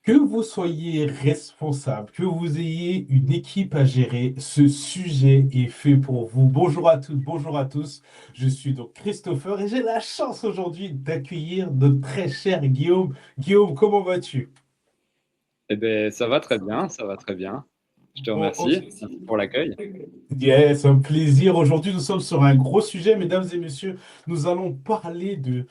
Que vous soyez responsable, que vous ayez une équipe à gérer, ce sujet est fait pour vous. Bonjour à toutes, bonjour à tous. Je suis donc Christopher et j'ai la chance aujourd'hui d'accueillir notre très cher Guillaume. Guillaume, comment vas-tu? Eh bien, ça va très bien, ça va très bien. Je te Bon, remercie. Merci pour l'accueil. yes, un plaisir. Aujourd'hui, nous sommes sur un gros sujet, mesdames et messieurs. Nous allons parler de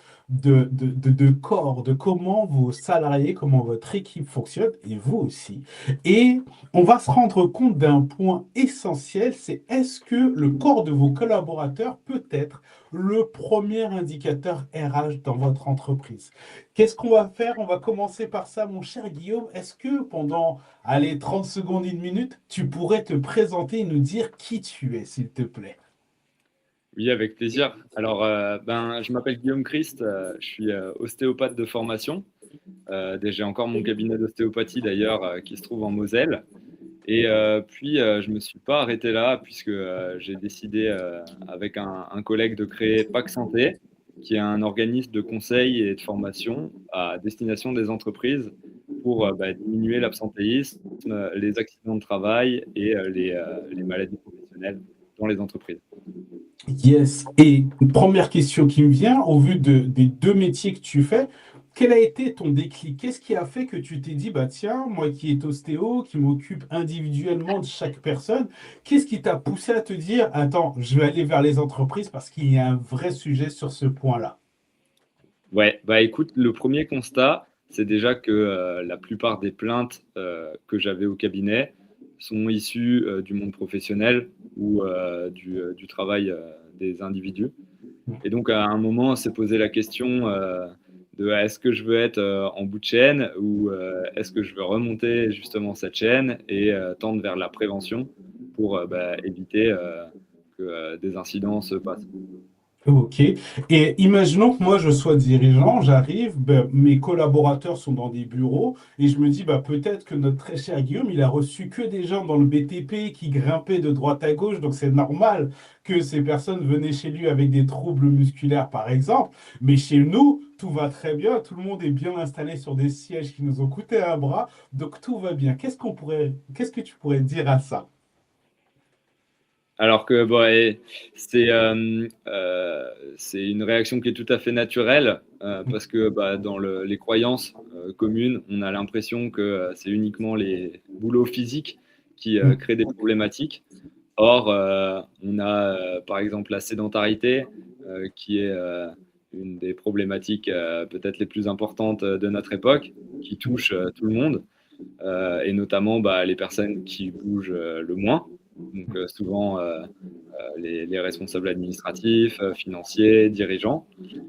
corps, de comment vos salariés, comment votre équipe fonctionne, et vous aussi. Et on va se rendre compte d'un point essentiel, c'est est-ce que le corps de vos collaborateurs peut être le premier indicateur RH dans votre entreprise? Qu'est-ce qu'on va faire? On va commencer par ça, mon cher Guillaume. Est-ce que pendant allez, 30 secondes, une minute, tu pourrais te présenter et nous dire qui tu es, s'il te plaît. Oui, avec plaisir. Alors, je m'appelle Guillaume Christ, je suis ostéopathe de formation. J'ai encore mon cabinet d'ostéopathie d'ailleurs qui se trouve en Moselle. Et puis, je ne me suis pas arrêté là puisque j'ai décidé avec un collègue de créer PAC Santé, qui est un organisme de conseil et de formation à destination des entreprises pour diminuer l'absentéisme, les accidents de travail et les maladies professionnelles dans les entreprises. Yes. Et une première question qui me vient, au vu des deux métiers que tu fais, quel a été ton déclic? Qu'est-ce qui a fait que tu t'es dit, bah tiens, moi qui est ostéo, qui m'occupe individuellement de chaque personne, qu'est-ce qui t'a poussé à te dire, attends, je vais aller vers les entreprises parce qu'il y a un vrai sujet sur ce point-là? Ouais, bah écoute, le premier constat, c'est déjà que la plupart des plaintes que j'avais au cabinet sont issues du monde professionnel ou du travail des individus. Et donc, à un moment, on s'est posé la question de est-ce que je veux être en bout de chaîne ou est-ce que je veux remonter justement cette chaîne et tendre vers la prévention pour éviter que des incidents se passent. Ok. Et imaginons que moi je sois dirigeant, j'arrive, ben, mes collaborateurs sont dans des bureaux et je me dis bah, peut-être que notre très cher Guillaume, il a reçu que des gens dans le BTP qui grimpaient de droite à gauche, donc c'est normal que ces personnes venaient chez lui avec des troubles musculaires par exemple. Mais chez nous, tout va très bien, tout le monde est bien installé sur des sièges qui nous ont coûté un bras, donc tout va bien. Qu'est-ce que tu pourrais dire à ça? Alors que bon, c'est une réaction qui est tout à fait naturelle parce que dans les croyances communes, on a l'impression que c'est uniquement les boulots physiques qui créent des problématiques. Or, on a par exemple la sédentarité qui est une des problématiques peut-être les plus importantes de notre époque, qui touche tout le monde et notamment les personnes qui bougent le moins. Donc souvent les responsables administratifs, financiers, dirigeants.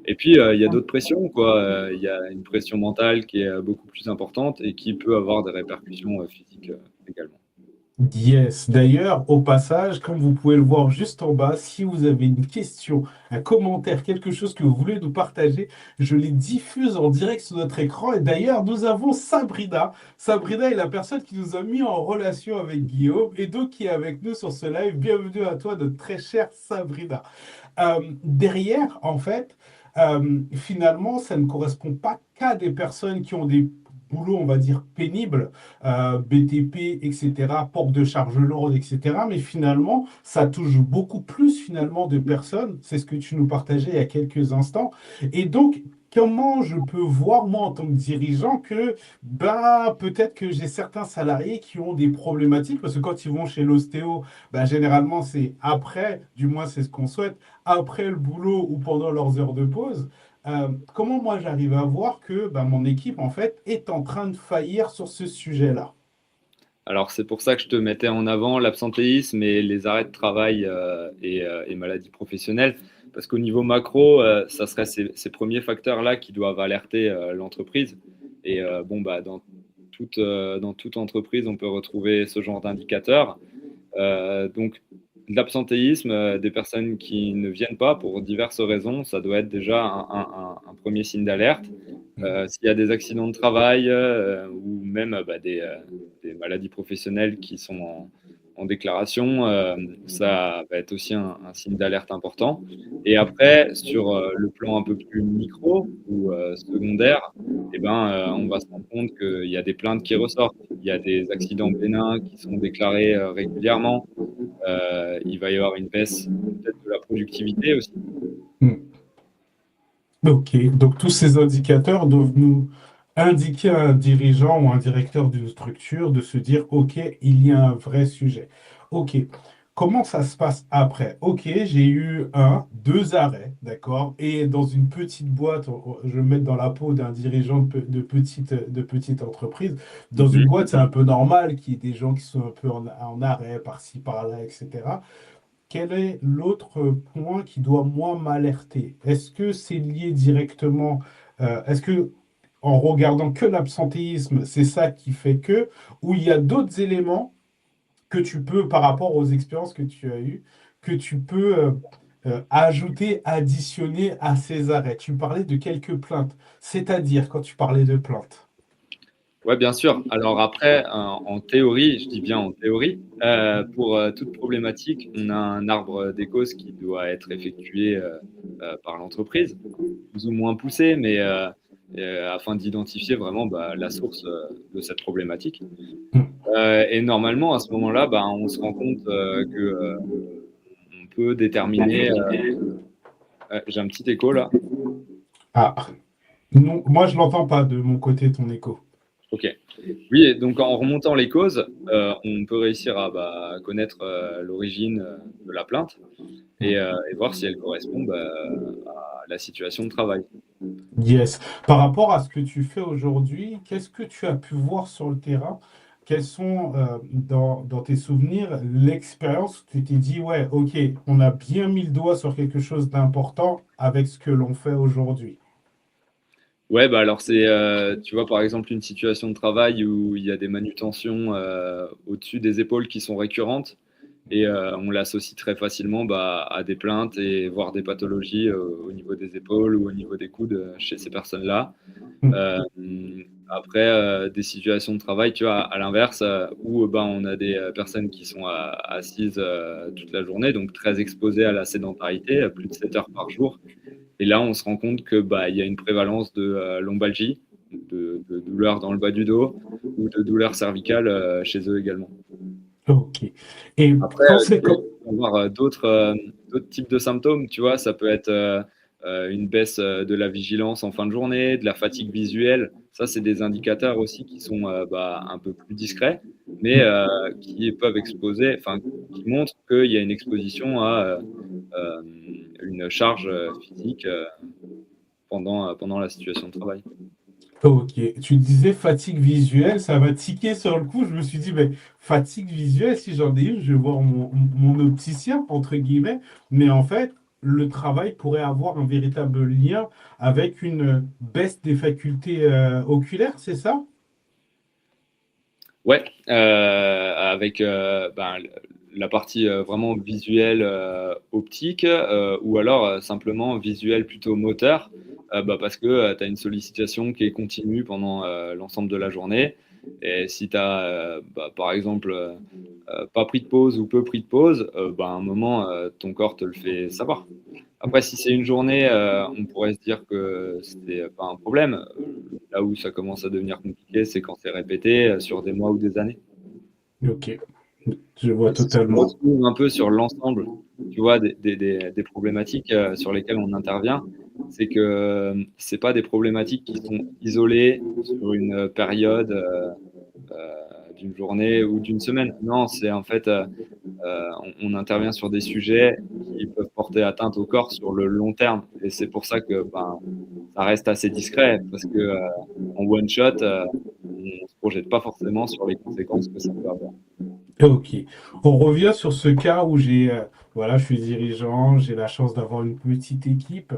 Et puis il y a d'autres pressions, quoi. Il y a une pression mentale qui est beaucoup plus importante et qui peut avoir des répercussions physiques également. Yes. D'ailleurs, au passage, comme vous pouvez le voir juste en bas, si vous avez une question, un commentaire, quelque chose que vous voulez nous partager, je les diffuse en direct sur notre écran. Et d'ailleurs, nous avons Sabrina. Sabrina est la personne qui nous a mis en relation avec Guillaume et donc qui est avec nous sur ce live. Bienvenue à toi, notre très chère Sabrina. Derrière, en fait, finalement, ça ne correspond pas qu'à des personnes qui ont des boulots, on va dire, pénibles, BTP, etc., porte de charge lourde, etc. Mais finalement, ça touche beaucoup plus, finalement, de personnes. C'est ce que tu nous partageais il y a quelques instants. Et donc, comment je peux voir, moi, en tant que dirigeant, que bah, peut-être que j'ai certains salariés qui ont des problématiques, parce que quand ils vont chez l'ostéo, bah, généralement, c'est après, du moins, c'est ce qu'on souhaite après le boulot ou pendant leurs heures de pause. Comment moi j'arrive à voir que bah, mon équipe en fait est en train de faillir sur ce sujet-là? Alors c'est pour ça que je te mettais en avant l'absentéisme et les arrêts de travail et maladies professionnelles, parce qu'au niveau macro, ça serait ces premiers facteurs-là qui doivent alerter l'entreprise. Et dans toute entreprise, on peut retrouver ce genre d'indicateurs. Donc, l'absentéisme des personnes qui ne viennent pas pour diverses raisons, ça doit être déjà un premier signe d'alerte. S'il y a des accidents de travail ou même des maladies professionnelles qui sont en déclaration, ça va être aussi un signe d'alerte important. Et après, sur le plan un peu plus micro ou secondaire, eh ben, on va se rendre compte qu'il y a des plaintes qui ressortent. Il y a des accidents bénins qui sont déclarés régulièrement. Il va y avoir une baisse peut-être de la productivité aussi. Hmm. Ok, donc tous ces indicateurs doivent nous indiquer à un dirigeant ou un directeur d'une structure de se dire, OK, il y a un vrai sujet. OK, comment ça se passe après? OK, j'ai eu un, deux arrêts, d'accord? Et dans une petite boîte, je vais me mettre dans la peau d'un dirigeant de petite entreprise. Dans une Mhm. boîte, c'est un peu normal qu'il y ait des gens qui sont un peu en arrêt par-ci, par-là, etc. Quel est l'autre point qui doit, moi, m'alerter? Est-ce que c'est lié directement, est-ce que en regardant que l'absentéisme, c'est ça qui fait que, ou il y a d'autres éléments que tu peux, par rapport aux expériences que tu as eues, que tu peux ajouter, additionner à ces arrêts? Tu parlais de quelques plaintes, c'est-à-dire quand tu parlais de plaintes. Ouais, bien sûr. Alors après, en théorie, je dis bien en théorie, pour toute problématique, on a un arbre des causes qui doit être effectué par l'entreprise, plus ou moins poussé, mais afin d'identifier vraiment bah, la source de cette problématique. Et normalement, à ce moment-là, bah, on se rend compte que on peut déterminer. J'ai un petit écho là. Ah, non, moi je l'entends pas de mon côté, ton écho. Ok. Oui, et donc en remontant les causes, on peut réussir à bah, connaître l'origine de la plainte et voir si elle correspond bah, à la situation de travail. Yes. Par rapport à ce que tu fais aujourd'hui, qu'est-ce que tu as pu voir sur le terrain? Quels sont, dans tes souvenirs, l'expérience où tu t'es dit, ouais, ok, on a bien mis le doigt sur quelque chose d'important avec ce que l'on fait aujourd'hui. Ouais, bah alors c'est, tu vois, par exemple, une situation de travail où il y a des manutentions au-dessus des épaules qui sont récurrentes et on l'associe très facilement bah, à des plaintes et voire des pathologies au niveau des épaules ou au niveau des coudes chez ces personnes-là. Hmm. Euh, Après, des situations de travail, tu vois, à l'inverse, où ben, on a des personnes qui sont assises toute la journée, donc très exposées à la sédentarité, à plus de 7 heures par jour. Et là, on se rend compte que bah, il y a une prévalence de lombalgie, de douleurs dans le bas du dos ou de douleurs cervicales chez eux également. Ok. Et Après, quand tu c'est peux comme... avoir d'autres types de symptômes, tu vois, ça peut être une baisse de la vigilance en fin de journée, de la fatigue visuelle. Ça, c'est des indicateurs aussi qui sont bah, un peu plus discrets, mais qui peuvent exposer, enfin, qui montrent qu'il y a une exposition à euh, une charge physique pendant la situation de travail. Ok, tu disais fatigue visuelle, ça m'a tiqué sur le coup. Je me suis dit, mais fatigue visuelle, si j'en ai une, je vais voir mon opticien, entre guillemets. Mais en fait, le travail pourrait avoir un véritable lien avec une baisse des facultés oculaires, c'est ça? Ouais, avec ben, la partie vraiment visuelle optique ou alors simplement visuelle plutôt moteur bah, parce que tu as une sollicitation qui est continue pendant l'ensemble de la journée. Et si tu as par exemple pas pris de pause ou peu pris de pause, bah, à un moment ton corps te le fait savoir. Après, si c'est une journée, on pourrait se dire que c'est pas un problème. Là où ça commence à devenir compliqué, c'est quand c'est répété sur des mois ou des années. Ok, je vois C'est ce qu'on totalement. retrouve un peu sur l'ensemble, tu vois, des problématiques sur lesquelles on intervient. C'est que c'est pas des problématiques qui sont isolées sur une période euh, d'une journée ou d'une semaine. Non, c'est en fait, on intervient sur des sujets qui peuvent porter atteinte au corps sur le long terme. Et c'est pour ça que ben, ça reste assez discret, parce que en one shot, on ne se projette pas forcément sur les conséquences que ça peut avoir. Ok. On revient sur ce cas où voilà, je suis dirigeant, j'ai la chance d'avoir une petite équipe.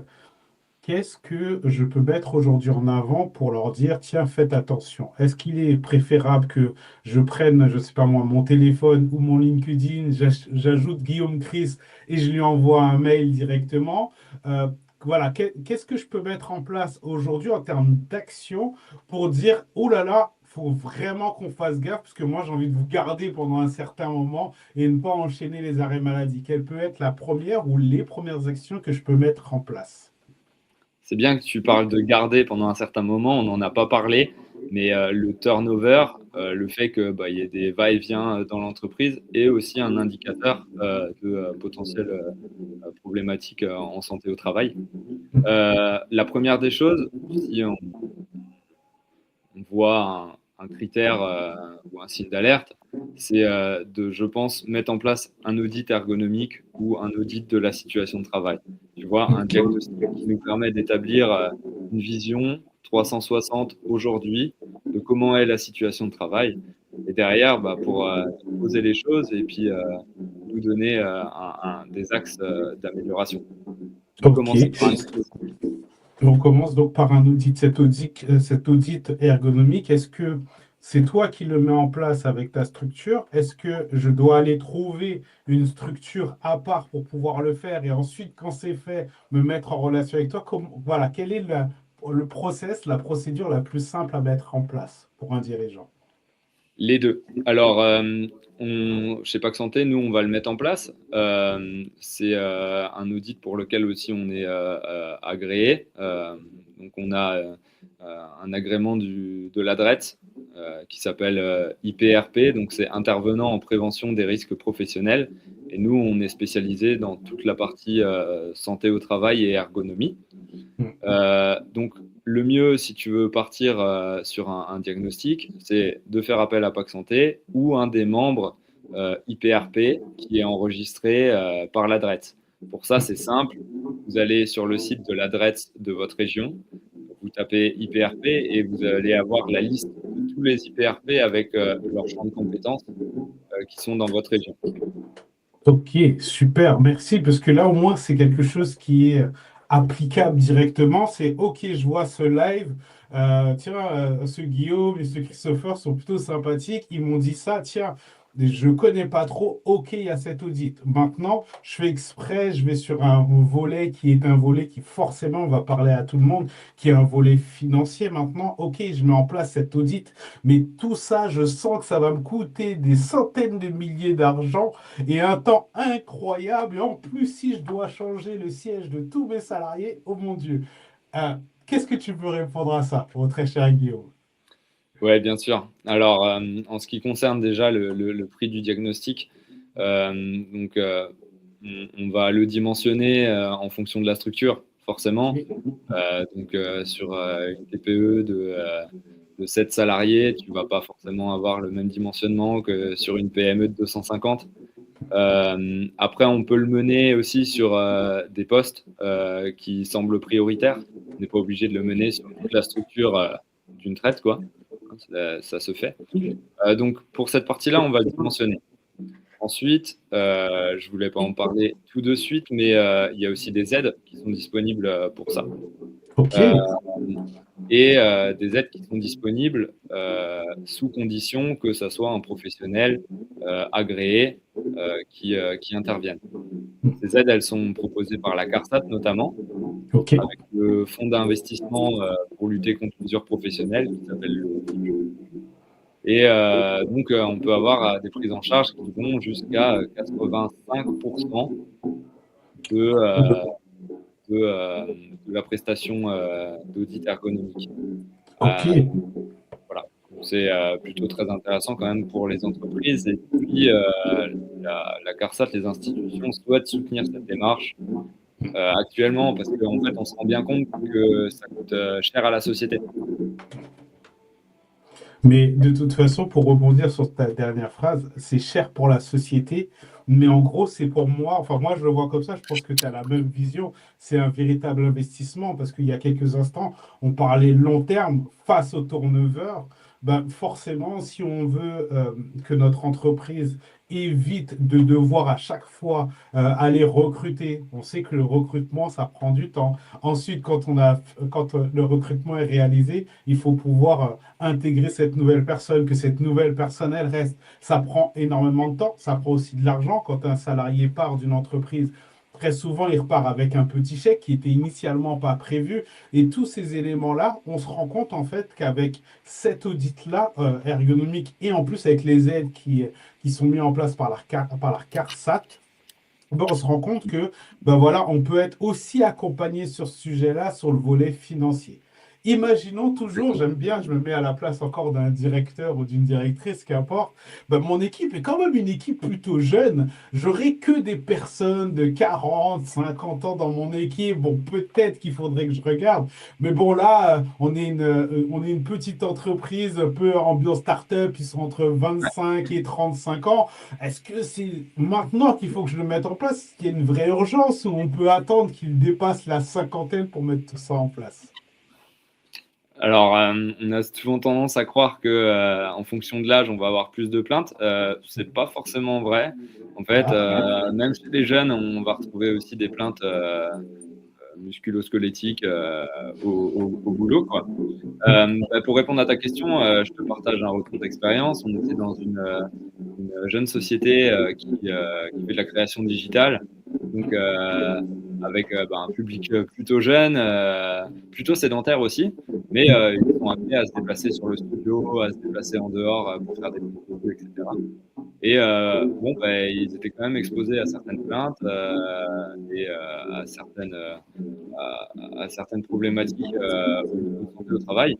Qu'est-ce que je peux mettre aujourd'hui en avant pour leur dire, tiens, faites attention. Est-ce qu'il est préférable que je prenne, je ne sais pas moi, mon téléphone ou mon LinkedIn, j'ajoute Guillaume Chris et je lui envoie un mail directement? Voilà, qu'est-ce que je peux mettre en place aujourd'hui en termes d'action pour dire, oh là là, faut vraiment qu'on fasse gaffe parce que moi, j'ai envie de vous garder pendant un certain moment et ne pas enchaîner les arrêts maladie? Quelle peut être la première ou les premières actions que je peux mettre en place? C'est bien que tu parles de garder pendant un certain moment, on n'en a pas parlé, mais le turnover, le fait que, bah, il y ait des va-et-vient dans l'entreprise est aussi un indicateur de potentielles problématiques en santé au travail. La première des choses, si on voit un critère ou un signe d'alerte, c'est de, je pense, mettre en place un audit ergonomique ou un audit de la situation de travail. Tu vois, un Ok. diagnostic qui nous permet d'établir une vision 360 aujourd'hui de comment est la situation de travail. Et derrière, bah, pour poser les choses et puis nous donner des axes d'amélioration. Donc, Ok. commencer par un diagnostic. On commence donc par un audit. Cet audit ergonomique, est-ce que c'est toi qui le mets en place avec ta structure? Est-ce que je dois aller trouver une structure à part pour pouvoir le faire et ensuite, quand c'est fait, me mettre en relation avec toi? Voilà, quel est le process, la procédure la plus simple à mettre en place pour un dirigeant? Les deux. Alors, chez Pax Santé, nous, on va le mettre en place. C'est un audit pour lequel aussi on est agréé. Donc, on a un agrément de l'ADRET qui s'appelle IPRP. Donc, c'est intervenant en prévention des risques professionnels. Et nous, on est spécialisé dans toute la partie santé au travail et ergonomie. Donc, le mieux, si tu veux partir sur un diagnostic, c'est de faire appel à Pâques Santé ou un des membres IPRP qui est enregistré par l'ADRET. Pour ça, c'est simple. Vous allez sur le site de l'ADRET de votre région, vous tapez IPRP et vous allez avoir la liste de tous les IPRP avec leurs champs de compétences qui sont dans votre région. Ok, super, merci, parce que là au moins c'est quelque chose qui est applicable directement. C'est ok, je vois ce live, tiens, ce Guillaume et ce Christopher sont plutôt sympathiques, ils m'ont dit ça, tiens, je connais pas trop, ok, il y a cet audit. Maintenant, je fais exprès, je vais sur un volet qui est un volet qui forcément va parler à tout le monde, qui est un volet financier. Maintenant, ok, je mets en place cet audit, mais tout ça, je sens que ça va me coûter des centaines de milliers d'argent et un temps incroyable. Et en plus, si je dois changer le siège de tous mes salariés, oh mon Dieu. Euh, Qu'est-ce que tu peux répondre à ça, mon très cher Guillaume? Oui, bien sûr. Alors, en ce qui concerne déjà le prix du diagnostic, donc, on va le dimensionner en fonction de la structure, forcément. Donc, sur une TPE de 7 salariés, tu ne vas pas forcément avoir le même dimensionnement que sur une PME de 250. Après, on peut le mener aussi sur des postes qui semblent prioritaires. On n'est pas obligé de le mener sur toute la structure d'une traite, quoi. Ça se fait. Donc, pour cette partie-là, on va le dimensionner. Ensuite, je ne voulais pas en parler tout de suite, mais il y a aussi des aides qui sont disponibles pour ça. Ok, Euh, et des aides qui sont disponibles sous condition que ce soit un professionnel agréé qui intervienne. Ces aides, elles sont proposées par la CARSAT notamment, ok, avec le fonds d'investissement pour lutter contre l'usure professionnelle qui s'appelle le FIP. Et donc, on peut avoir des prises en charge qui vont jusqu'à 85% de, euh, de la prestation d'audit ergonomique. ok, Euh, voilà. C'est plutôt très intéressant quand même pour les entreprises. Et puis, la CARSAT, les institutions souhaitent soutenir cette démarche actuellement parce qu'en fait, on se rend bien compte que ça coûte cher à la société. mais de toute façon, pour rebondir sur ta dernière phrase, c'est cher pour la société, mais en gros, c'est pour moi, enfin moi je le vois comme ça, je pense que tu as la même vision, c'est un véritable investissement, parce qu'il y a quelques instants, on parlait long terme face au turnover. Ben, forcément, si on veut que notre entreprise évite de devoir à chaque fois aller recruter, on sait que le recrutement, ça prend du temps. Ensuite, quand le recrutement est réalisé, il faut pouvoir intégrer cette nouvelle personne, que cette nouvelle personne, elle reste. Ça prend énormément de temps, ça prend aussi de l'argent. Quand un salarié part d'une entreprise, Très souvent, il repart avec un petit chèque qui était initialement pas prévu. Et tous ces éléments-là, on se rend compte en fait qu'avec cet audit-là, ergonomique, et en plus avec les aides qui sont mises en place par la CARSAT, ben, on se rend compte que ben voilà, on peut être aussi accompagné sur ce sujet-là, sur le volet financier. Imaginons toujours, j'aime bien, je me mets à la place encore d'un directeur ou d'une directrice, qu'importe, ben mon équipe est quand même une équipe plutôt jeune. J'aurai que des personnes de 40, 50 ans dans mon équipe. Bon, peut-être qu'il faudrait que je regarde, mais bon, là, on est une petite entreprise, un peu ambiance start-up, ils sont entre 25 et 35 ans. Est-ce que c'est maintenant qu'il faut que je le mette en place? Est-ce qu'il y a une vraie urgence ou on peut attendre qu'il dépasse la cinquantaine pour mettre tout ça en place? Alors, on a souvent tendance à croire que, en fonction de l'âge, on va avoir plus de plaintes. C'est pas forcément vrai. En fait, Ah, même chez les jeunes, on va retrouver aussi des plaintes musculo-squelettiques au boulot, quoi. Bah, pour répondre à ta question, je te partage un retour d'expérience. On était dans une jeune société qui fait de la création digitale, donc avec bah, un public plutôt jeune, plutôt sédentaire aussi, mais ils sont amenés à se déplacer sur le studio, à se déplacer en dehors pour faire des photos, etc. Et bon, bah, ils étaient quand même exposés à certaines plaintes et à certaines problématiques au niveau de santé au travail.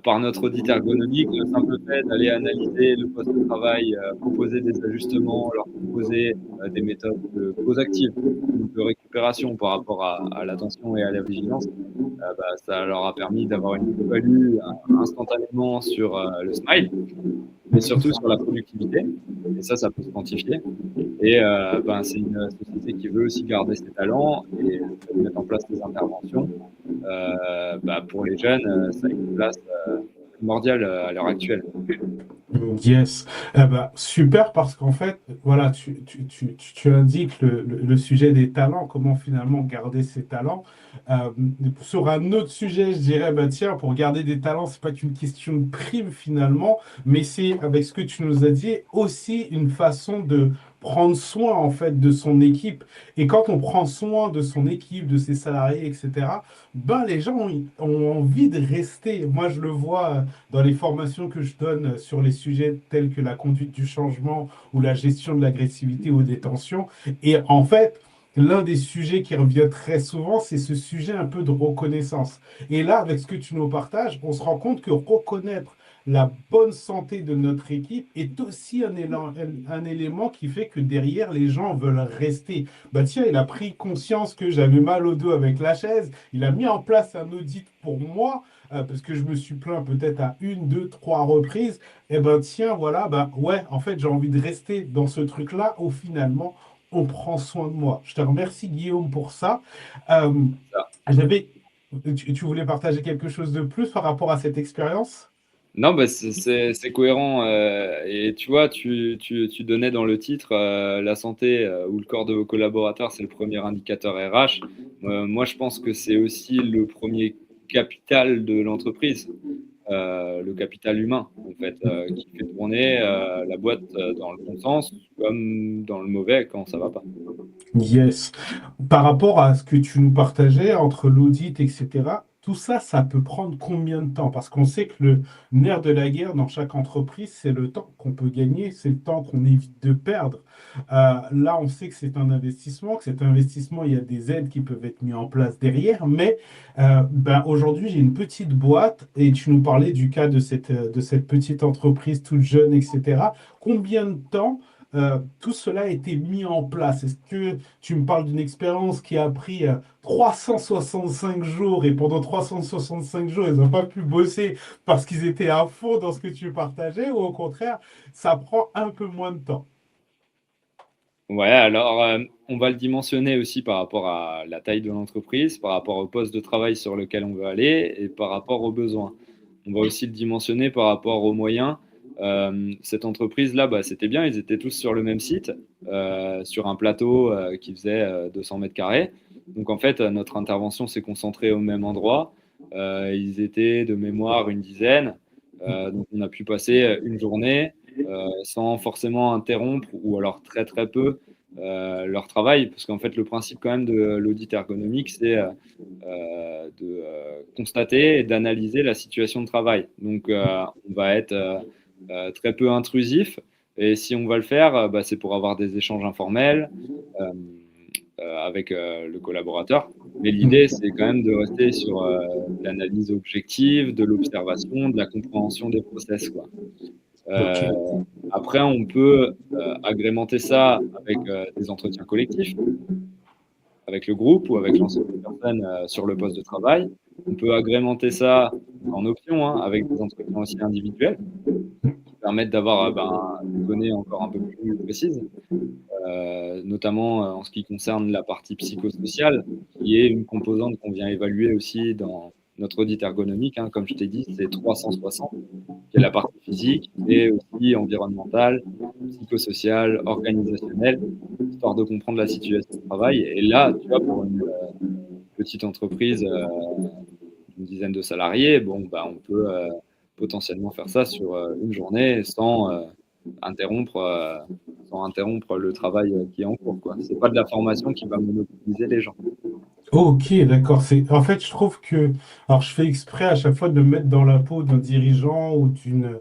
Par notre audit ergonomique, le simple fait d'aller analyser le poste de travail, proposer des ajustements, leur proposer des méthodes de pause active, de récupération par rapport à l'attention et à la vigilance, bah, ça leur a permis d'avoir une plus-value instantanément sur le smile, mais surtout sur la productivité. Et ça peut se quantifier. Et ben, c'est une société qui veut aussi garder ses talents et le fait de mettre en place des interventions. Bah, pour les jeunes, ça a une place primordiale à l'heure actuelle. yes. Eh ben, super parce qu'en fait, voilà, tu indiques le sujet des talents, comment finalement garder ses talents. Euh, Sur un autre sujet, je dirais, bah, tiens, pour garder des talents, c'est pas qu'une question de prime finalement, mais c'est, avec ce que tu nous as dit, aussi une façon de prendre soin en fait de son équipe. Et quand on prend soin de son équipe, de ses salariés, etc., ben, les gens ont envie de rester. Moi, je le vois dans les formations que je donne sur les sujets tels que la conduite du changement ou la gestion de l'agressivité ou des tensions. Et en fait, l'un des sujets qui revient très souvent, c'est ce sujet un peu de reconnaissance. Et là, avec ce que tu nous partages, on se rend compte que reconnaître la bonne santé de notre équipe est aussi un élément qui fait que derrière, les gens veulent rester. Bah tiens, il a pris conscience que j'avais mal au dos avec la chaise. Il a mis en place un audit pour moi parce que je me suis plaint peut-être à une, deux, trois reprises, et ben tiens, voilà, ben ouais, en fait, j'ai envie de rester dans ce truc-là où finalement, on prend soin de moi. Je te remercie, Guillaume, pour ça. Euh, j'avais, tu voulais partager quelque chose de plus par rapport à cette expérience? Non, bah, c'est cohérent. Et tu vois, tu donnais dans le titre la santé ou le corps de vos collaborateurs, c'est le premier indicateur RH. Moi, je pense que c'est aussi le premier capital de l'entreprise, le capital humain, en fait, qui fait tourner la boîte dans le bon sens comme dans le mauvais quand ça va pas. Yes. Par rapport à ce que tu nous partageais entre l'audit, etc., tout ça, ça peut prendre combien de temps? Parce qu'on sait que le nerf de la guerre dans chaque entreprise, c'est le temps qu'on peut gagner, c'est le temps qu'on évite de perdre. Là, on sait que c'est un investissement, que cet investissement, il y a des aides qui peuvent être mises en place derrière, mais ben, aujourd'hui, j'ai une petite boîte et tu nous parlais du cas de cette petite entreprise toute jeune, etc. Combien de temps tout cela a été mis en place? Est-ce que tu me parles d'une expérience qui a pris 365 jours et pendant 365 jours, ils n'ont pas pu bosser parce qu'ils étaient à fond dans ce que tu partageais ou au contraire, ça prend un peu moins de temps? Ouais, alors on va le dimensionner aussi par rapport à la taille de l'entreprise, par rapport au poste de travail sur lequel on veut aller et par rapport aux besoins. On va aussi le dimensionner par rapport aux moyens. Cette entreprise-là, bah, c'était bien, ils étaient tous sur le même site, sur un plateau qui faisait 200 mètres carrés. Donc en fait, notre intervention s'est concentrée au même endroit. Ils étaient de mémoire une dizaine. Donc on a pu passer une journée sans forcément interrompre ou alors très très peu leur travail, parce qu'en fait, le principe quand même de l'audit ergonomique, c'est de constater et d'analyser la situation de travail. Donc, on va être très peu intrusif, et si on va le faire, c'est pour avoir des échanges informels euh, avec le collaborateur. Mais l'idée, c'est quand même de rester sur l'analyse objective, de l'observation, de la compréhension des process, quoi. Ok. Euh, Après, on peut agrémenter ça avec des entretiens collectifs, avec le groupe ou avec l'ensemble des personnes sur le poste de travail. On peut agrémenter ça en option, hein, avec des entretiens aussi individuels qui permettent d'avoir des données encore un peu plus précises, notamment en ce qui concerne la partie psychosociale, qui est une composante qu'on vient évaluer aussi dans notre audit ergonomique. Hein. Comme je t'ai dit, c'est 360, qui est la partie physique, et aussi environnementale, psychosociale, organisationnelle, histoire de comprendre la situation de travail. Et là, tu vois, pour une petite entreprise d'une dizaine de salariés, bon, on peut potentiellement faire ça sur une journée interrompre, euh, sans interrompre le travail qui est en cours, quoi. C'est pas de la formation qui va monopoliser les gens. Ok, d'accord. En fait, je trouve que, alors, je fais exprès à chaque fois de me mettre dans la peau d'un dirigeant ou d'une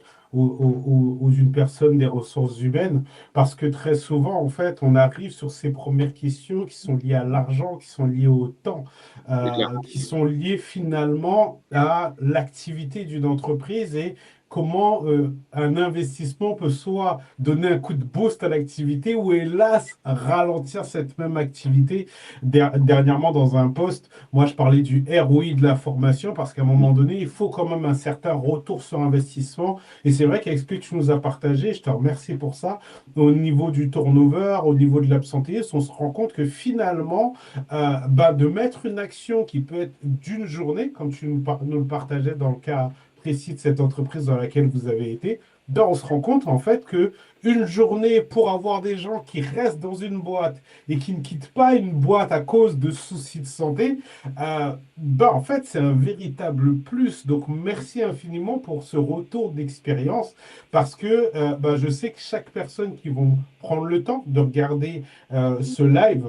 personne des ressources humaines, parce que très souvent, en fait, on arrive sur ces premières questions qui sont liées à l'argent, qui sont liées au temps, C'est clair. qui sont liées finalement à l'activité d'une entreprise et comment un investissement peut soit donner un coup de boost à l'activité ou hélas ralentir cette même activité. Dernièrement, dans un post, moi, je parlais du ROI de la formation parce qu'à un moment donné, il faut quand même un certain retour sur investissement. Et c'est vrai qu'avec ce que tu nous as partagé, je te remercie pour ça, au niveau du turnover, au niveau de l'absentéisme, on se rend compte que finalement, de mettre une action qui peut être d'une journée, comme tu nous le partageais dans le cas précis de cette entreprise dans laquelle vous avez été, on se rend compte en fait que une journée pour avoir des gens qui restent dans une boîte et qui ne quittent pas une boîte à cause de soucis de santé, en fait, c'est un véritable plus. Donc, merci infiniment pour ce retour d'expérience parce que je sais que chaque personne qui vont prendre le temps de regarder ce live,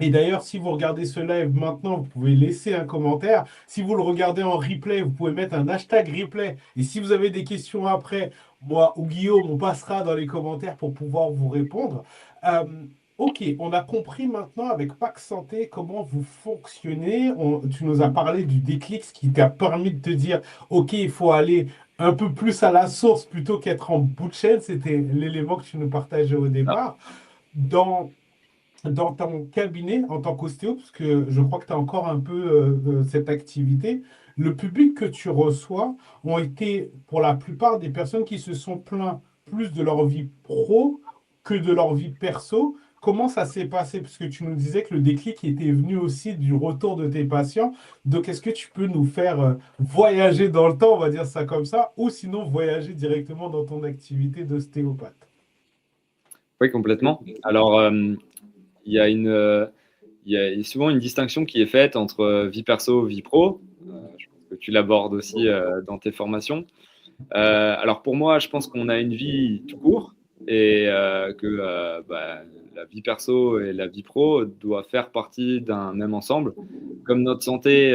et d'ailleurs, si vous regardez ce live maintenant, vous pouvez laisser un commentaire. Si vous le regardez en replay, vous pouvez mettre un hashtag replay. Et si vous avez des questions après, moi ou Guillaume, on passera dans les commentaires pour pouvoir vous répondre. Euh, ok, on a compris maintenant avec Pack Santé comment vous fonctionnez. Tu nous as parlé du déclic, ce qui t'a permis de te dire, ok, il faut aller un peu plus à la source plutôt qu'être en bout de chaîne. C'était l'élément que tu nous partageais au Ah, départ. Dans dans ton cabinet en tant qu'ostéo, parce que je crois que tu as encore un peu cette activité, le public que tu reçois ont été pour la plupart des personnes qui se sont plaints plus de leur vie pro que de leur vie perso. Comment ça s'est passé? Parce que tu nous disais que le déclic était venu aussi du retour de tes patients. Donc, est-ce que tu peux nous faire voyager dans le temps, on va dire ça comme ça, ou sinon voyager directement dans ton activité d'ostéopathe? oui, complètement. Alors, il y a il y a souvent une distinction qui est faite entre vie perso, vie pro. Je pense que tu l'abordes aussi dans tes formations. Alors pour moi, je pense qu'on a une vie tout court, et que la vie perso et la vie pro doivent faire partie d'un même ensemble, comme notre santé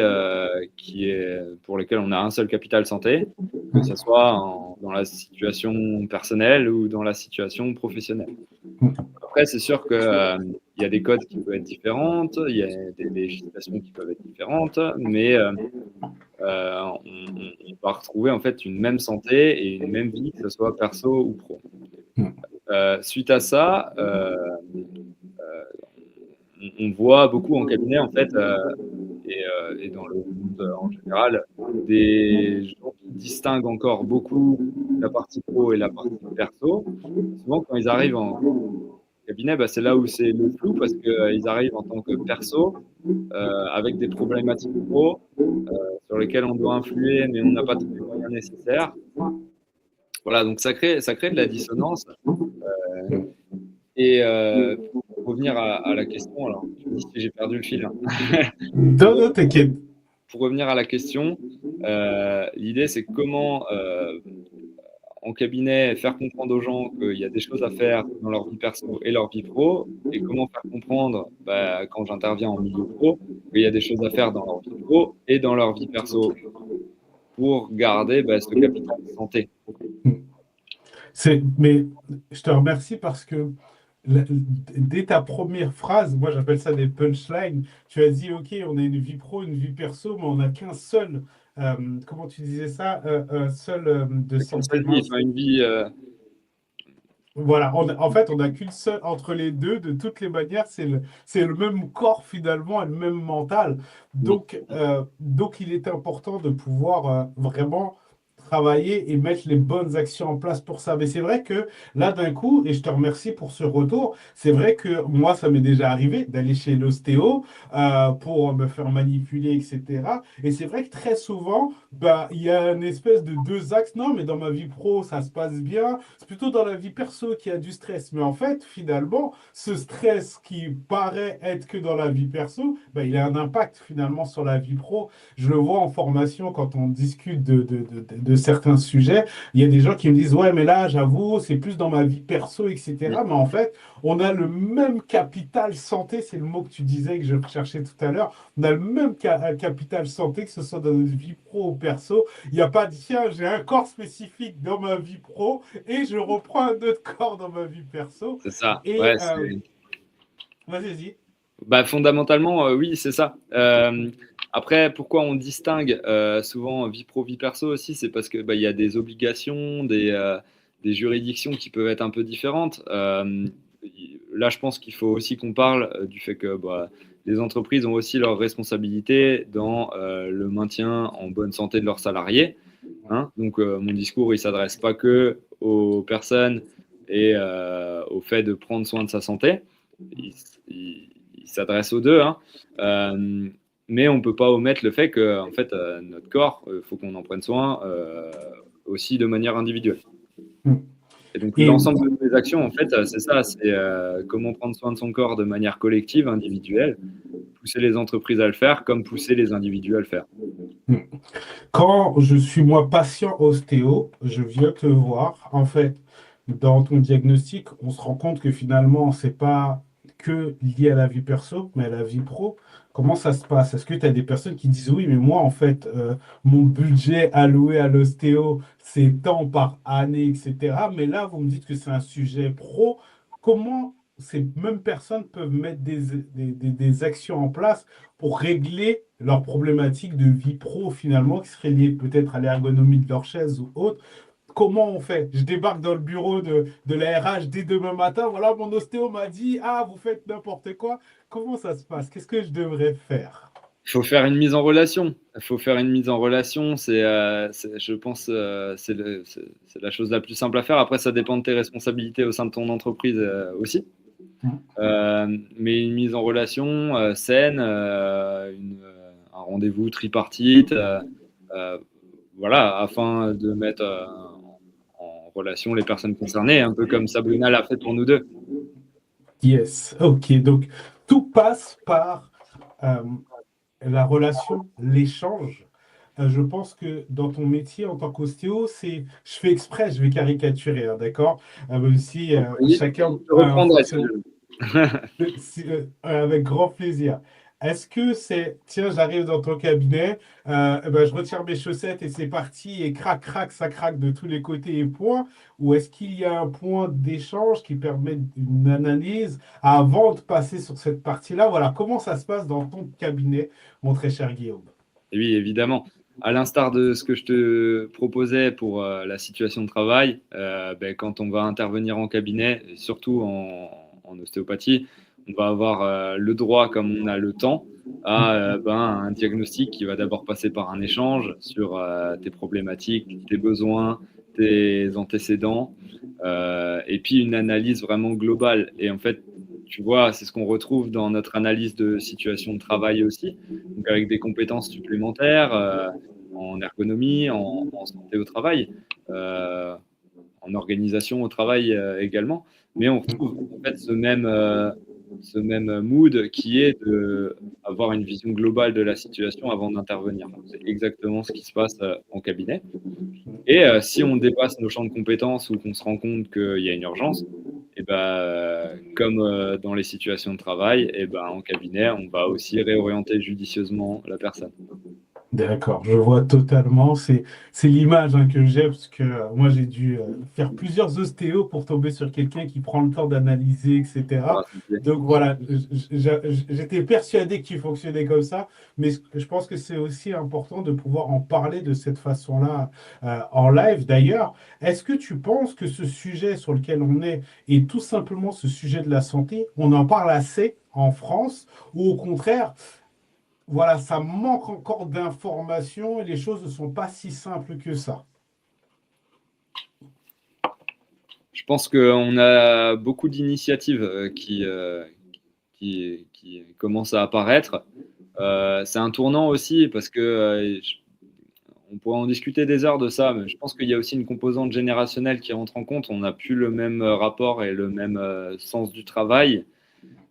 pour laquelle on a un seul capital santé, que ce soit dans la situation personnelle ou dans la situation professionnelle. Après, c'est sûr que, il y a des codes qui peuvent être différentes, il y a des législations qui peuvent être différentes, mais on va retrouver en fait une même santé et une même vie, que ce soit perso ou pro. Suite à ça, on voit beaucoup en cabinet en fait, et dans le monde en général, des gens qui distinguent encore beaucoup la partie pro et la partie perso. Souvent, quand ils arrivent en cabinet, c'est là où c'est le flou, parce qu'ils arrivent en tant que perso, avec des problématiques pro sur lesquelles on doit influer, mais on n'a pas tous les moyens nécessaires. Voilà, donc ça crée de la dissonance. Et pour revenir à la question, alors tu me dis si j'ai perdu le fil, hein. Non, non, t'inquiète. Pour revenir à la question, l'idée c'est comment en cabinet, faire comprendre aux gens qu'il y a des choses à faire dans leur vie perso et leur vie pro, et comment faire comprendre, quand j'interviens en milieu pro, qu'il y a des choses à faire dans leur vie pro et dans leur vie perso pour garder ce capital santé. Mais je te remercie parce que dès ta première phrase, moi j'appelle ça des punchlines, tu as dit, OK, on a une vie pro, une vie perso, mais on n'a qu'un seul, comment tu disais ça, seul de Comme ça, santé, dit, mince. une vie, Voilà, en fait, on n'a qu'une seule entre les deux. De toutes les manières, c'est le même corps finalement et le même mental. Donc, il est important de pouvoir vraiment travailler et mettre les bonnes actions en place pour ça. Mais c'est vrai que là, d'un coup, et je te remercie pour ce retour, c'est vrai que moi, ça m'est déjà arrivé d'aller chez l'ostéo pour me faire manipuler, etc. Et c'est vrai que très souvent, bah, il y a une espèce de deux axes. Non, mais dans ma vie pro, ça se passe bien. C'est plutôt dans la vie perso qu'il y a du stress. Mais en fait, finalement, ce stress qui paraît être que dans la vie perso, bah, il a un impact finalement sur la vie pro. Je le vois en formation quand on discute de certains sujets. Il y a des gens qui me disent, ouais, mais là, j'avoue, c'est plus dans ma vie perso, etc. Mais en fait, on a le même capital santé, c'est le mot que tu disais que je recherchais tout à l'heure. On a le même capital santé, que ce soit dans notre vie pro ou perso. Il n'y a pas de tiens, j'ai un corps spécifique dans ma vie pro et je reprends un autre corps dans ma vie perso. c'est ça. Et Ouais, vas-y. fondamentalement, oui, c'est ça. Après, pourquoi on distingue souvent vie pro, vie perso aussi, c'est parce que il y a des obligations, des juridictions qui peuvent être un peu différentes. Là, je pense qu'il faut aussi qu'on parle du fait que les entreprises ont aussi leurs responsabilités dans le maintien en bonne santé de leurs salariés. Hein. Donc, mon discours, il s'adresse pas que aux personnes et au fait de prendre soin de sa santé. Il, il s'adresse aux deux, hein. Mais on ne peut pas omettre le fait que en fait, notre corps, il faut qu'on en prenne soin aussi de manière individuelle. Et donc Et l'ensemble de mes actions, en fait, c'est ça, c'est comment prendre soin de son corps de manière collective, individuelle, pousser les entreprises à le faire, comme pousser les individus à le faire. quand je suis moi patient ostéo, je viens te voir. En fait, dans ton diagnostic, on se rend compte que finalement, c'est pas que lié à la vie perso, mais à la vie pro. Comment ça se passe? Est-ce que tu as des personnes qui disent oui, mais moi, en fait, mon budget alloué à l'ostéo, c'est tant par année, etc. Mais là, vous me dites que c'est un sujet pro. Comment ces mêmes personnes peuvent mettre des actions en place pour régler leurs problématiques de vie pro finalement, qui seraient liées peut-être à l'ergonomie de leur chaise ou autre? Comment on fait? Je débarque dans le bureau de la RH dès demain matin. Voilà, mon ostéo m'a dit, ah, vous faites n'importe quoi. Comment ça se passe? Qu'est-ce que je devrais faire? Il faut faire une mise en relation. Il faut faire une mise en relation. Je pense, c'est la chose la plus simple à faire. Après, ça dépend de tes responsabilités au sein de ton entreprise aussi. Mais une mise en relation saine, un rendez-vous tripartite, voilà, afin de mettre en relation les personnes concernées, un peu comme Sabrina l'a fait pour nous deux. Yes, ok. Donc, tout passe par euh, la relation, l'échange. Je pense que dans ton métier en tant qu'ostéo, je fais exprès, je vais caricaturer, hein, d'accord? Même si Oui, chacun je a un reprendrai. fonctionnement. Avec grand plaisir. Est-ce que c'est, tiens, j'arrive dans ton cabinet, eh ben, je retire mes chaussettes et c'est parti, et crac, crac, ça craque de tous les côtés et point, ou est-ce qu'il y a un point d'échange qui permet une analyse avant de passer sur cette partie-là? Voilà, comment ça se passe dans ton cabinet, mon très cher Guillaume? Oui, évidemment. À l'instar de ce que je te proposais pour la situation de travail, quand on va intervenir en cabinet, et surtout en ostéopathie, on va avoir le droit, comme on a le temps, à un diagnostic qui va d'abord passer par un échange sur tes problématiques, tes besoins, tes antécédents, et puis une analyse vraiment globale. Et en fait, tu vois, c'est ce qu'on retrouve dans notre analyse de situation de travail aussi, donc avec des compétences supplémentaires en ergonomie, en santé au travail, en organisation au travail également. Mais on retrouve en fait ce même mood qui est d'avoir une vision globale de la situation avant d'intervenir. C'est exactement ce qui se passe en cabinet. Et si on dépasse nos champs de compétences ou qu'on se rend compte qu'il y a une urgence, et comme dans les situations de travail, en cabinet, on va aussi réorienter judicieusement la personne. D'accord, je vois totalement. C'est l'image que j'ai parce que moi j'ai dû faire plusieurs ostéos pour tomber sur quelqu'un qui prend le temps d'analyser, etc. Voilà, c'est Donc voilà, j'étais persuadé que tu fonctionnais comme ça, mais je pense que c'est aussi important de pouvoir en parler de cette façon-là en live. D'ailleurs, est-ce que tu penses que ce sujet sur lequel on est tout simplement ce sujet de la santé, on en parle assez en France, ou au contraire, voilà, ça manque encore d'informations et les choses ne sont pas si simples que ça. Je pense qu'on a beaucoup d'initiatives qui commencent à apparaître. C'est un tournant aussi parce que on pourrait en discuter des heures de ça, mais je pense qu'il y a aussi une composante générationnelle qui rentre en compte. On n'a plus le même rapport et le même sens du travail.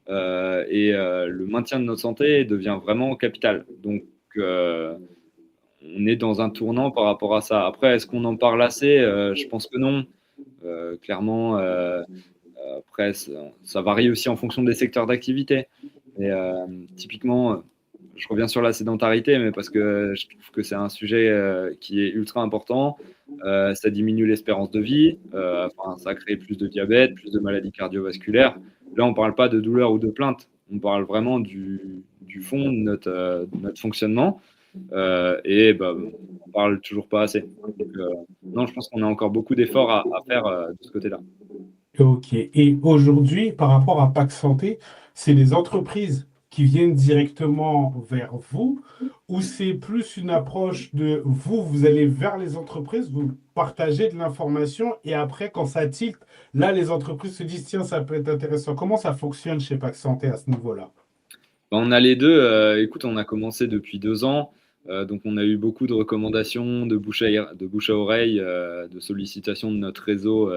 Le maintien de notre santé devient vraiment capital. Donc, on est dans un tournant par rapport à ça. Après, est-ce qu'on en parle assez? Je pense que non. Clairement, après, ça varie aussi en fonction des secteurs d'activité. Et typiquement, je reviens sur la sédentarité, mais parce que je trouve que c'est un sujet qui est ultra important. Ça diminue l'espérance de vie, ça crée plus de diabète, plus de maladies cardiovasculaires. Là, on ne parle pas de douleur ou de plainte, on parle vraiment du fond de notre fonctionnement. On parle toujours pas assez. Donc, non, je pense qu'on a encore beaucoup d'efforts à faire de ce côté-là. Ok. Et aujourd'hui, par rapport à Pâques Santé, c'est les entreprises qui viennent directement vers vous ou c'est plus une approche de vous, vous allez vers les entreprises, vous partagez de l'information et après, quand ça tilte, là, les entreprises se disent, tiens, ça peut être intéressant. Comment ça fonctionne chez Pâques Santé à ce niveau-là? On a les deux. Écoute, on a commencé depuis 2 ans. Donc, on a eu beaucoup de recommandations, de bouche à oreille, de sollicitations de notre réseau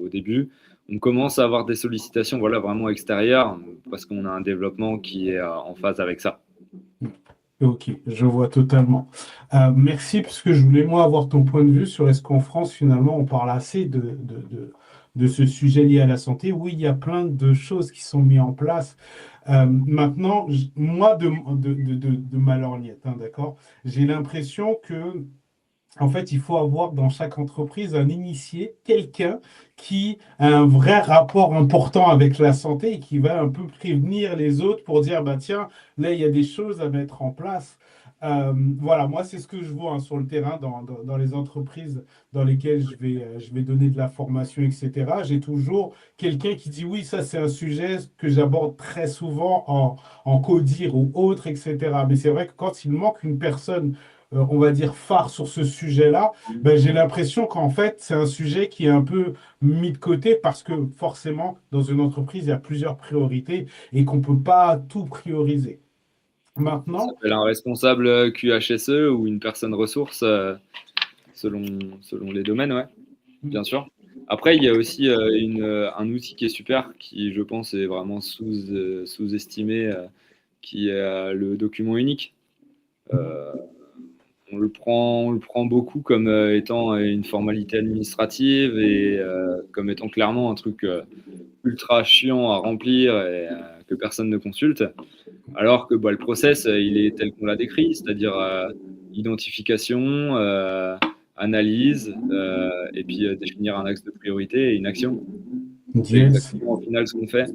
au début. On commence à avoir des sollicitations voilà, vraiment extérieures parce qu'on a un développement qui est en phase avec ça. Ok, je vois totalement. Merci, parce que je voulais moi avoir ton point de vue sur est-ce qu'en France, finalement, on parle assez de ce sujet lié à la santé. Oui, il y a plein de choses qui sont mises en place. Maintenant, moi, de ma lorgnette, hein, d'accord, j'ai l'impression que en fait, il faut avoir dans chaque entreprise un initié, quelqu'un qui a un vrai rapport important avec la santé et qui va un peu prévenir les autres pour dire, bah tiens, là, il y a des choses à mettre en place. Voilà, moi, c'est ce que je vois sur le terrain, dans les entreprises dans lesquelles je vais donner de la formation, etc. J'ai toujours quelqu'un qui dit, oui, ça, c'est un sujet que j'aborde très souvent en codir ou autre, etc. Mais c'est vrai que quand il manque une personne on va dire, phare sur ce sujet-là, ben, j'ai l'impression qu'en fait, c'est un sujet qui est un peu mis de côté parce que forcément, dans une entreprise, il y a plusieurs priorités et qu'on ne peut pas tout prioriser. Ça Maintenant, s'appelle un responsable QHSE ou une personne ressource selon, selon les domaines, ouais, bien sûr. Après, il y a aussi un outil qui est super, qui, je pense, est vraiment sous-estimé, qui est le document unique. Euh, on le prend beaucoup comme étant une formalité administrative et comme étant clairement un truc ultra chiant à remplir et que personne ne consulte. Alors que le process, il est tel qu'on l'a décrit, c'est-à-dire identification, analyse, et puis définir un axe de priorité et une action. C'est yes. exactement au final ce qu'on fait.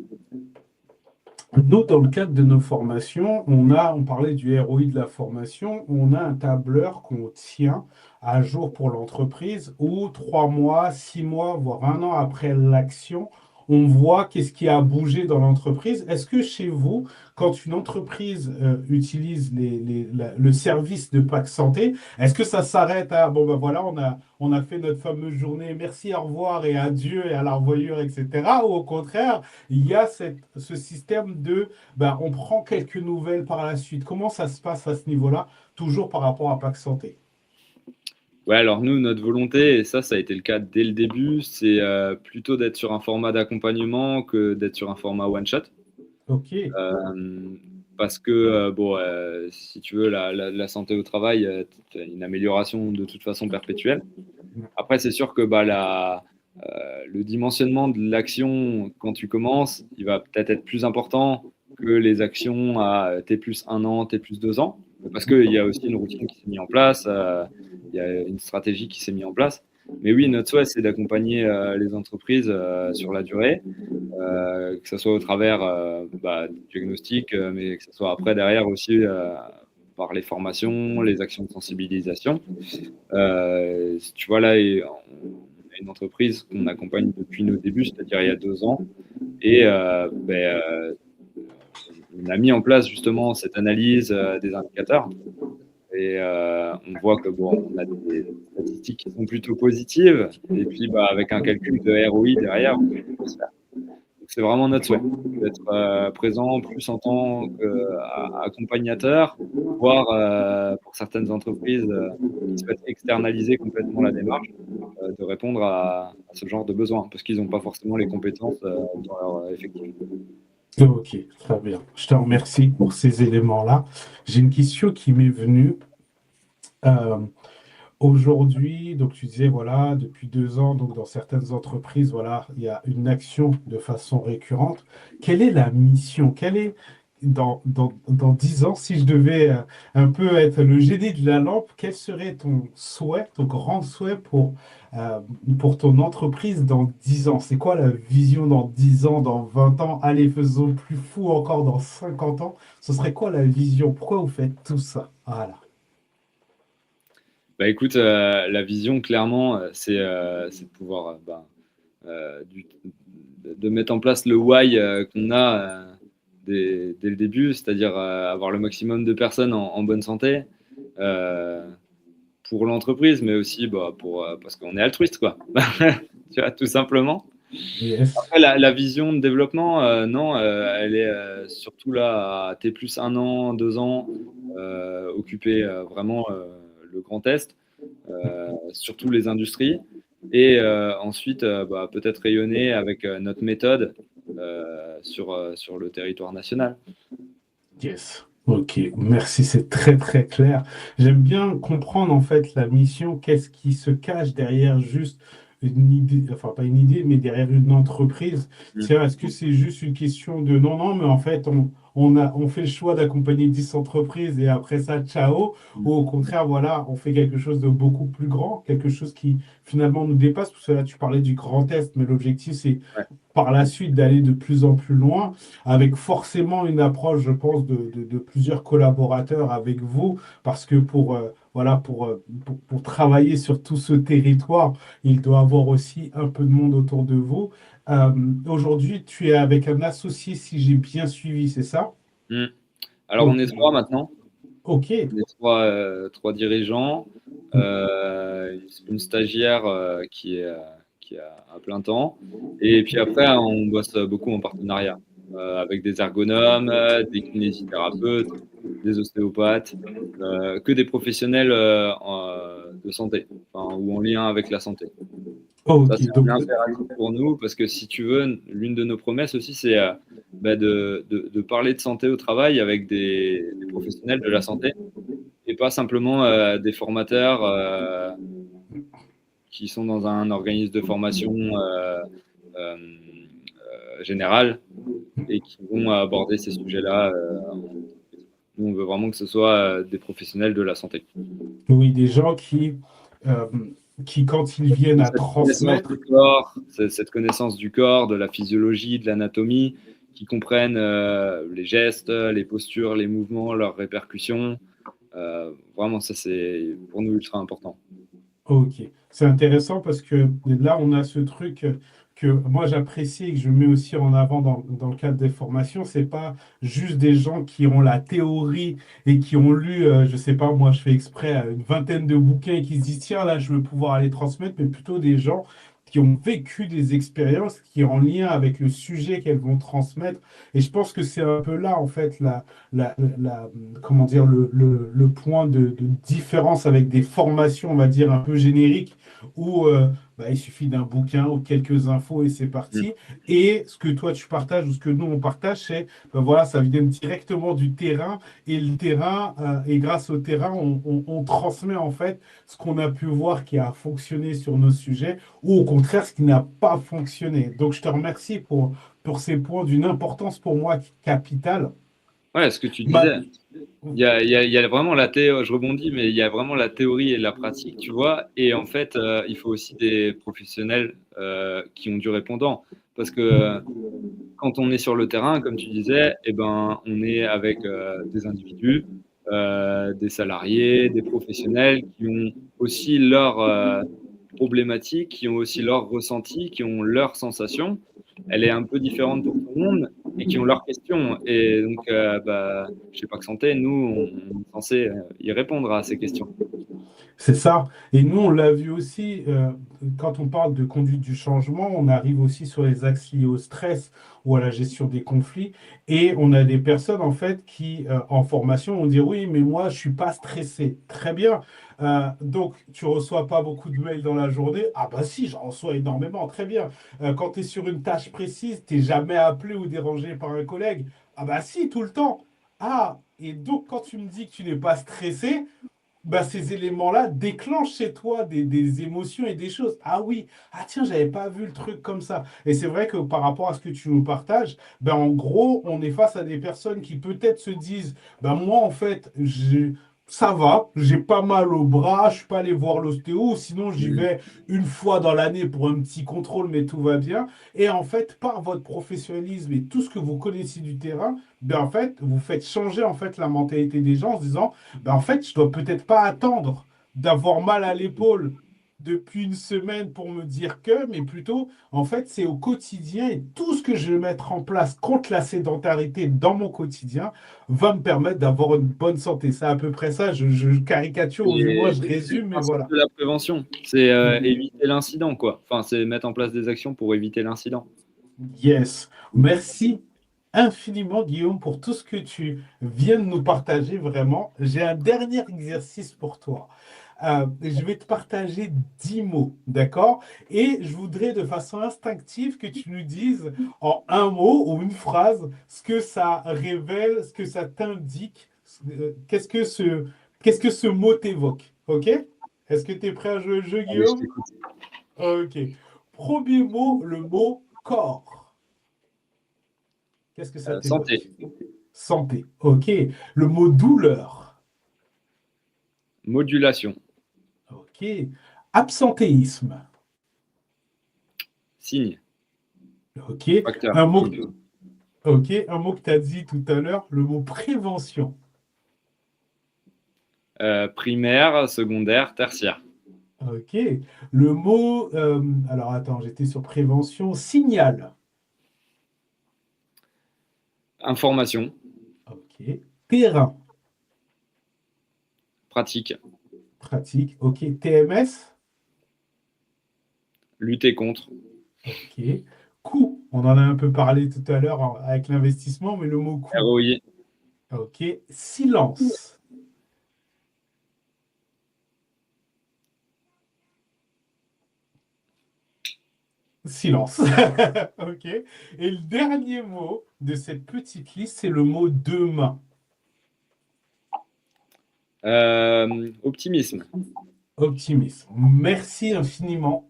Nous, dans le cadre de nos formations, on parlait du ROI de la formation, on a un tableur qu'on tient à jour pour l'entreprise où 3 mois, 6 mois, voire un an après l'action, on voit qu'est-ce qui a bougé dans l'entreprise. Est-ce que chez vous, quand une entreprise utilise le service de Pâques Santé, est-ce que ça s'arrête à, bon ben voilà, on a fait notre fameuse journée, merci, au revoir et adieu et à la revoyure, etc. Ou au contraire, il y a ce système de, ben, on prend quelques nouvelles par la suite. Comment ça se passe à ce niveau-là, toujours par rapport à Pâques Santé? Ouais, alors nous, notre volonté, et ça a été le cas dès le début, c'est plutôt d'être sur un format d'accompagnement que d'être sur un format one-shot. Ok, Euh, parce que, bon, si tu veux, la santé au travail, tu as une amélioration de toute façon perpétuelle. Après, c'est sûr que le dimensionnement de l'action quand tu commences, il va peut-être être plus important que les actions à T plus 1 an, T plus 2 ans, parce qu'il y a aussi une routine qui s'est mise en place, il y a une stratégie qui s'est mise en place. Mais oui, notre souhait, c'est d'accompagner les entreprises sur la durée, que ce soit au travers du diagnostic, mais que ce soit après, derrière aussi, par les formations, les actions de sensibilisation. Tu vois, là, on a une entreprise qu'on accompagne depuis nos débuts, c'est-à-dire il y a 2 ans. Et on a mis en place justement cette analyse des indicateurs. Et on voit que on a des statistiques qui sont plutôt positives. Et puis, avec un calcul de ROI derrière, on peut se faire. C'est vraiment notre souhait d'être présent plus en tant qu'accompagnateur, voire pour certaines entreprises qui souhaitent externaliser complètement la démarche, de répondre à ce genre de besoins, parce qu'ils n'ont pas forcément les compétences dans leur effectif. Ok, très bien. Je te remercie pour ces éléments-là. J'ai une question qui m'est venue. Euh, Aujourd'hui, donc tu disais, voilà, depuis 2 ans, donc dans certaines entreprises, voilà, il y a une action de façon récurrente. Quelle est la mission? Quelle est, dans 10 ans, si je devais un peu être le génie de la lampe, quel serait ton souhait, ton grand souhait pour ton entreprise dans 10 ans? C'est quoi la vision dans 10 ans, dans 20 ans? Allez, faisons plus fou encore dans 50 ans. Ce serait quoi la vision? Pourquoi vous faites tout ça? Voilà. Écoute, la vision, clairement, c'est de pouvoir de mettre en place le why qu'on a dès le début, c'est-à-dire avoir le maximum de personnes en bonne santé pour l'entreprise, mais aussi parce qu'on est altruiste, quoi. Tu vois, tout simplement. Yes. Après, la vision de développement, non, elle est surtout là à T plus 1 an, 2 ans, occuper vraiment le Grand Est, surtout les industries, et ensuite peut-être rayonner avec notre méthode sur le territoire national. Yes. Ok, merci, c'est très très clair. J'aime bien comprendre en fait la mission, qu'est-ce qui se cache derrière juste une idée, enfin pas une idée, mais derrière une entreprise. Mm. Tiens, est-ce que c'est juste une question de non, non, mais en fait on fait le choix d'accompagner 10 entreprises et après ça, ciao, ou au contraire, voilà, on fait quelque chose de beaucoup plus grand, quelque chose qui finalement nous dépasse, parce que là tu parlais du Grand Est, mais l'objectif c'est Ouais. par la suite d'aller de plus en plus loin, avec forcément une approche, je pense, de plusieurs collaborateurs avec vous, parce que pour travailler sur tout ce territoire, il doit y avoir aussi un peu de monde autour de vous. Euh, Aujourd'hui, tu es avec un associé, si j'ai bien suivi, c'est ça? Mm. Alors, on Ok. est 3 maintenant. Ok. On est trois dirigeants, une stagiaire qui est à plein temps. Et puis après, on bosse beaucoup en partenariat avec des ergonomes, des kinésithérapeutes, des ostéopathes, que des professionnels de santé, enfin, ou en lien avec la santé. Ça, Ok. c'est Donc, un impératif pour nous parce que si tu veux, l'une de nos promesses aussi, c'est de parler de santé au travail avec des professionnels de la santé et pas simplement des formateurs qui sont dans un organisme de formation euh, général et qui vont aborder ces sujets-là. Nous, on veut vraiment que ce soit des professionnels de la santé. oui, des gens euh, qui, quand ils viennent à Cette connaissance du transmettre, corps, cette connaissance du corps, de la physiologie, de l'anatomie, qui comprennent les gestes, les postures, les mouvements, leurs répercussions. Vraiment, ça, c'est pour nous ultra important. ok, c'est intéressant parce que là, on a ce truc que moi j'apprécie et que je mets aussi en avant dans le cadre des formations. C'est pas juste des gens qui ont la théorie et qui ont lu, je sais pas, moi je fais exprès, une vingtaine de bouquins et qui se disent, tiens, là, je veux pouvoir aller transmettre, mais plutôt des gens qui ont vécu des expériences qui sont en lien avec le sujet qu'elles vont transmettre. Et je pense que c'est un peu là, en fait, comment dire, le point de différence avec des formations, on va dire, un peu génériques, où il suffit d'un bouquin ou quelques infos et c'est Mm. parti. Et ce que toi tu partages ou ce que nous on partage, c'est voilà, ça vient directement du terrain et le terrain, et grâce au terrain, on transmet en fait ce qu'on a pu voir qui a fonctionné sur nos sujets ou au contraire ce qui n'a pas fonctionné. Donc je te remercie pour ces points d'une importance pour moi capitale. Ouais, ce que tu Ma- disais. Il y a vraiment la théorie, je rebondis, mais il y a vraiment la théorie et la pratique, tu vois. Et en fait, il faut aussi des professionnels qui ont du répondant. Parce que quand on est sur le terrain, comme tu disais, eh ben, on est avec des individus, des salariés, des professionnels qui ont aussi leurs problématiques, qui ont aussi leurs ressentis, qui ont leurs sensations. Elle est un peu différente pour tout le monde et qui ont leurs questions. Et donc, chez Pâques Santé, nous, on est censé y répondre à ces questions. C'est ça. Et nous, on l'a vu aussi, quand on parle de conduite du changement, on arrive aussi sur les axes liés au stress ou à la gestion des conflits. Et on a des personnes, en fait, qui, en formation, vont dire, oui, mais moi, je suis pas stressé. Très bien. Donc, tu reçois pas beaucoup de mails dans la journée. Ah bah si, j'en reçois énormément. Très bien. Quand tu es sur une tâche précise, tu n'es jamais appelé ou dérangé par un collègue. Ah bah si, tout le temps. Ah, et donc, quand tu me dis que tu n'es pas stressé, bah, ces éléments-là déclenchent chez toi des émotions et des choses. Ah oui, ah tiens, j'avais pas vu le truc comme ça. Et c'est vrai que par rapport à ce que tu nous partages, ben en gros, on est face à des personnes qui peut-être se disent, ben moi en fait, ça va, j'ai pas mal au bras, je suis pas allé voir l'ostéo, sinon j'y Mm. vais une fois dans l'année pour un petit contrôle, mais tout va bien. Et en fait, par votre professionnalisme et tout ce que vous connaissez du terrain, ben en fait, vous faites changer en fait la mentalité des gens en se disant ben, en fait, je dois peut-être pas attendre d'avoir mal à l'épaule depuis une semaine pour me dire que, mais plutôt, en fait, c'est au quotidien et tout ce que je vais mettre en place contre la sédentarité dans mon quotidien va me permettre d'avoir une bonne santé. C'est à peu près ça. Je caricature ou du moins Et je c'est le résume, mais principe voilà. de la prévention, c'est Mhm. éviter l'incident, quoi. Enfin, c'est mettre en place des actions pour éviter l'incident. Yes. Merci infiniment, Guillaume, pour tout ce que tu viens de nous partager, vraiment. J'ai un dernier exercice pour toi. Je vais te partager 10 mots, d'accord? Et je voudrais de façon instinctive que tu nous dises en un mot ou une phrase ce que ça révèle, ce que ça t'indique, qu'est-ce que ce mot t'évoque, ok? Est-ce que tu es prêt à jouer le jeu, Allez, je Guillaume? t'écoute. Ok. Premier mot, le mot corps. Qu'est-ce que ça Santé, t'évoque? Santé. Ok. Le mot douleur. modulation, Ok. Absentéisme. signe, Ok. facteur, Un mot, signe. ok. Un mot que tu as dit tout à l'heure, le mot prévention. Primaire, secondaire, tertiaire. Ok. Le mot, alors attends, j'étais sur prévention, signal. Information, Ok. Terrain. pratique, Pratique. Ok. TMS. lutter contre, Ok. Coût. On en a un peu parlé tout à l'heure avec l'investissement, mais le mot coût. ROI, Ok. Silence. Silence. Ok. Et le dernier mot de cette petite liste, c'est le mot demain. optimisme. Optimisme. Merci infiniment.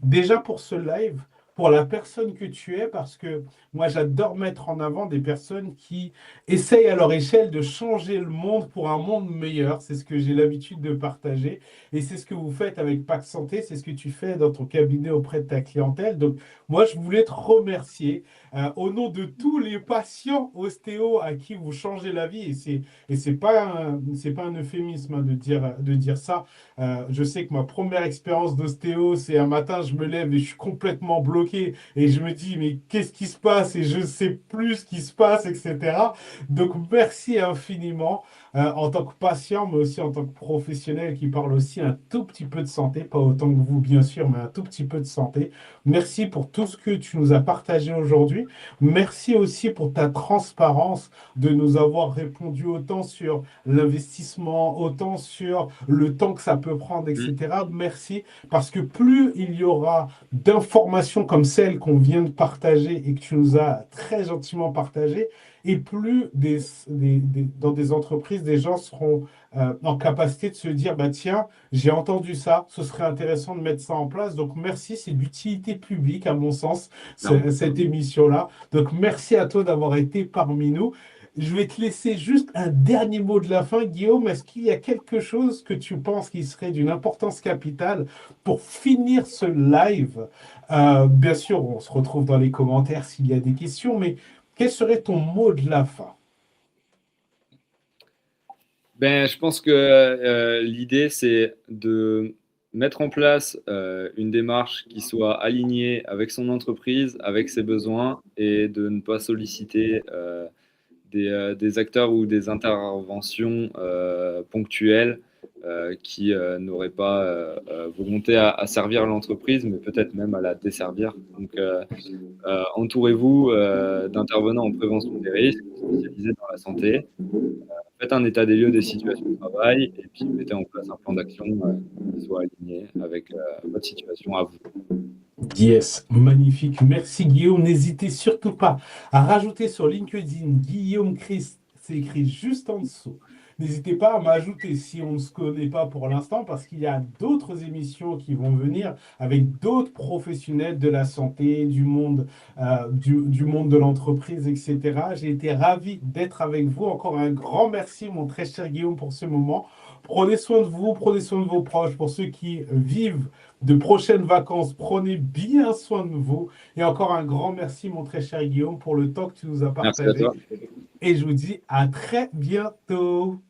Déjà pour ce live, pour la personne que tu es, parce que moi j'adore mettre en avant des personnes qui essayent à leur échelle de changer le monde pour un monde meilleur. C'est ce que j'ai l'habitude de partager. Et c'est ce que vous faites avec Pax Santé, c'est ce que tu fais dans ton cabinet auprès de ta clientèle. Donc moi je voulais te remercier au nom de tous les patients ostéo à qui vous changez la vie. C'est pas un euphémisme hein, de dire ça. Je sais que ma première expérience d'ostéo, c'est un matin, je me lève et je suis complètement bloqué et je me dis, mais qu'est-ce qui se passe? Et je ne sais plus ce qui se passe, etc. Donc, merci infiniment. en tant que patient, mais aussi en tant que professionnel qui parle aussi un tout petit peu de santé, pas autant que vous, bien sûr, mais un tout petit peu de santé. Merci pour tout ce que tu nous as partagé aujourd'hui. Merci aussi pour ta transparence de nous avoir répondu autant sur l'investissement, autant sur le temps que ça peut prendre, Mm. etc. Merci, parce que plus il y aura d'informations comme celles qu'on vient de partager et que tu nous as très gentiment partagées, et plus dans des entreprises, des gens seront en capacité de se dire, bah, tiens, j'ai entendu ça, ce serait intéressant de mettre ça en place. Donc merci, c'est d'utilité publique à mon sens, Non. cette émission-là. Donc merci à toi d'avoir été parmi nous. Je vais te laisser juste un dernier mot de la fin, Guillaume. Est-ce qu'il y a quelque chose que tu penses qui serait d'une importance capitale pour finir ce live? Bien sûr, on se retrouve dans les commentaires s'il y a des questions, mais quel serait ton mot de la fin? Ben, je pense que l'idée, c'est de mettre en place une démarche qui soit alignée avec son entreprise, avec ses besoins, et de ne pas solliciter des acteurs ou des interventions ponctuelles qui n'auraient pas volonté à servir l'entreprise, mais peut-être même à la desservir. Donc, entourez-vous d'intervenants en prévention des risques spécialisés dans la santé. Faites un état des lieux des situations de travail et puis mettez en place un plan d'action qui soit aligné avec votre situation à vous. Yes, magnifique. Merci Guillaume. N'hésitez surtout pas à rajouter sur LinkedIn Guillaume Christ. C'est écrit juste en dessous. N'hésitez pas à m'ajouter si on ne se connaît pas pour l'instant parce qu'il y a d'autres émissions qui vont venir avec d'autres professionnels de la santé, du monde de l'entreprise, etc. J'ai été ravi d'être avec vous. Encore un grand merci, mon très cher Guillaume, pour ce moment. Prenez soin de vous, prenez soin de vos proches. Pour ceux qui vivent de prochaines vacances. Prenez bien soin de vous. Et encore un grand merci, mon très cher Guillaume, pour le temps que tu nous as Merci à partagé. toi. Et je vous dis à très bientôt.